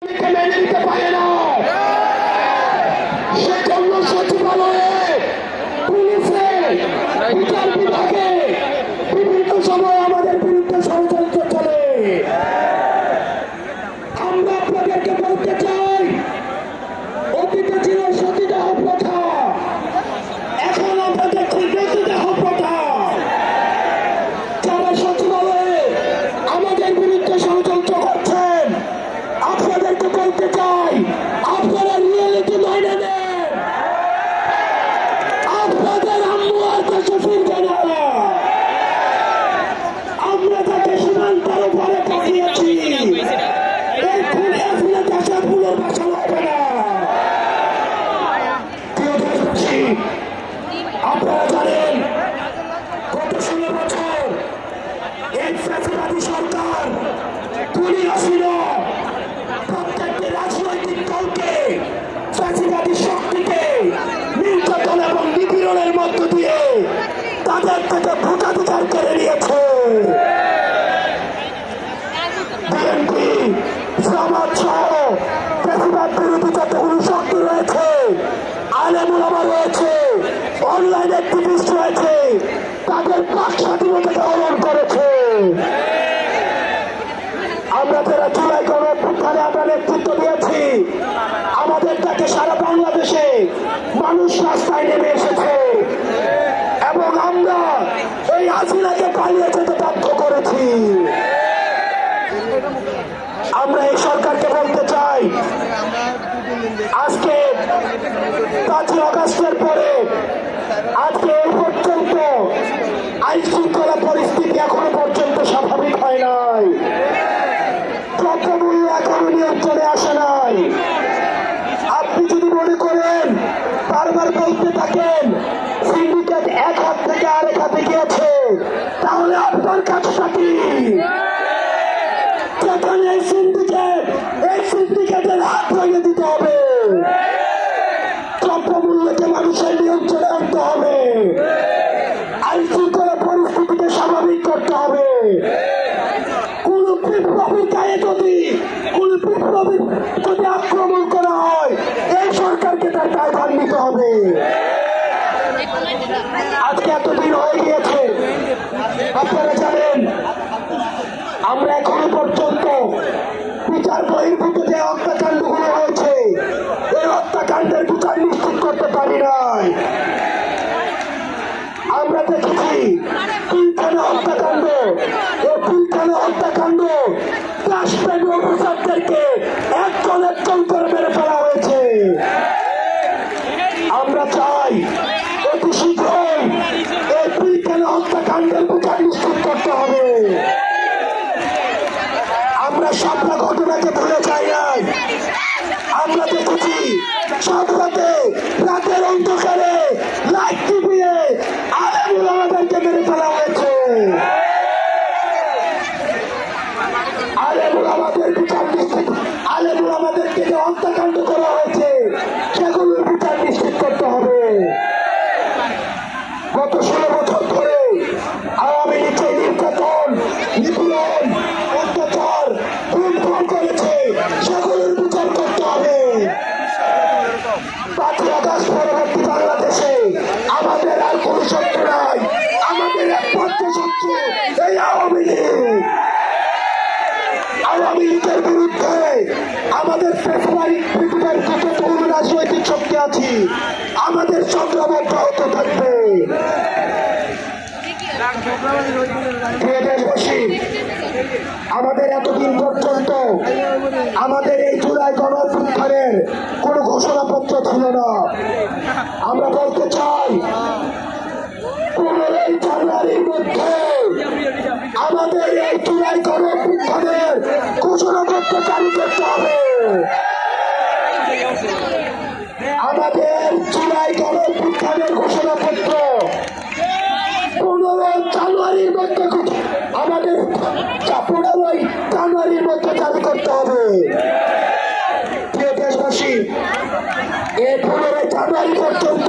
মেনে নিতে পারে না। সেজন্য সচিবালয়ে, পুলিশে, বিচার বিভাগে বিভিন্ন সময় আমাদের বিরুদ্ধে ষড়যন্ত্র চলে। আমরা আপনাদেরকে বলতে চাই, অতীতে ছিল সতীদাহ প্রথা, এখন আমরা দেখছি মৃতদেহ প্রথা। যারা সচিবালয়ে আমাদের বিরুদ্ধে ষড়যন্ত্র করছেন, আপনাদেরকে বলতে চাই, আপনারা রিয়েলিটি মাইনে নেন। আপনাদের আম্মু আর দেশে ফিরবে না। আমরা তাকে সীমান্তের উপরে পাঠিয়েছি, এই খুনে ফিরে দেশে পুনর্বাসন হবে না। আপনারা জানেন, গত 16 বছর এই ফ্যাসিবাদী সরকার খুনি হাসিনা প্রত্যেকটি রাজনৈতিক দলকে ফ্যাসিবাদী শক্তিকে নির্যাতন এবং নিপীড়নের মধ্য দিয়ে তাদের থেকে ভোটাধিকার কেড়ে নিয়েছে। বিএনপি, জামাত সহ ফ্যাসিবাদ বিরোধী যতগুলো শক্তি রয়েছে, আলেম ওলামা রয়েছে, অনলাইন অ্যাক্টিভিস্ট রয়েছে, তাদের বাক স্বাধীনতাকে হরণ করেছে। আমরা যারা জুলাই গণঅভ্যুত্থানে আমরা নেতৃত্ব দিয়েছি, আমাদের তাকে সারা বাংলাদেশে মানুষ রাস্তায় নেমে এসেছে এবং আমরা এই হাসিনাকে পালিয়ে যেতে বাধ্য করেছি। আমরা এই সরকারকে বলতে চাই, আজকে 5 আগস্টের পরে আজকে এই পর্যন্ত আইন শৃঙ্খলা পরিস্থিতি এখনো পর্যন্ত স্বাভাবিক হয় নাই। দ্রব্যমূল্য এখনো নিয়ন্ত্রণে আসে নাই। আপনি যদি মনে করেন, বারবার বলতে থাকেন সিন্ডিকেট এক হাত থেকে আরেক হাতে গিয়েছে, তাহলে আপনার কাজটা কি? যেখানে এই সিন্ডিকেটের হাত ভেঙে দিতে হবে, দ্রব্যমূল্যকে মানুষের নিয়ন্ত্রণে আনতে হবে, আইন শৃঙ্খলা পরিস্থিতিকে স্বাভাবিক করতে হবে। কোন বিপ্লবীর গায়ে যদি আক্রমণ করা হয়, এই সরকারকে তার দায়ভার নিতে হবে। আজকে এতদিন হয়ে গিয়েছে, আপনারা জানেন, আমরা এখনো পর্যন্ত বিচার বহির্ভূত যে হত্যাকাণ্ডগুলো হয়েছে, এই হত্যাকাণ্ডের বিচার নিশ্চিত করতে পারি নাই। আমরা দেখেছি পিলখানা হত্যাকাণ্ড, এই পিলখানা হত্যাকাণ্ড রাষ্ট্রীয় অফিসারদেরকে একজন করে মেরে ফেলা হয়েছে। আমরা চাই অতি শীঘ্রই এই পিলখানা হত্যাকাণ্ডের বিচার নিশ্চিত করতে হবে। আমরা সবটা ঘটনাকে ভুলে যাই নাই। আমরা দেখেছি সব রাতের অন্ধকারে লাইট টিভিয়ে আলেম ওলামাদেরকে মেরে ফেলা হয়েছে। আলেম ওলামাদের বিচার নিশ্চিত, আলেম ওলামাদেরকে যে হত্যাকাণ্ড করা হয়েছে সেগুলোর বিচার নিশ্চিত করতে হবে। গত 16 বছর ধরে আওয়ামী লীগের নির্যাতন, নিপীড়ন, অত্যাচার করেছে, সেগুলোর বিচার করতে হবে। 5 আগস্ট পরবর্তী বাংলাদেশে আমাদের আর কোন শত্রু নাই, আমাদের একমাত্র শত্রু এই আওয়ামী লীগ। আওয়ামী লীগের বিরুদ্ধে আমাদের পৃথিবীর যতগুলো রাজনৈতিক শক্তি আছে, আমাদের সংগ্রাম অব্যাহত থাকবে। আমাদের এতদিন পর্যন্ত আমাদের এই জুলাই গণঅভ্যুত্থানের কোন ঘোষণাপত্র ছিল না। আমরা বলতে চাই, 15 জানুয়ারির মধ্যে আমাদের এই জুলাই গণঅভ্যুত্থানের ঘোষণাপত্র জারি করতে হবে। আমাদের জুলাই গণঅভ্যুত্থানের ঘোষণাপত্র 15 জানুয়ারির মধ্যে, আমাদের 15 জানুয়ারির মধ্যে জারি করতে হবে। প্রিয় দেশবাসী, এই 15 জানুয়ারি পর্যন্ত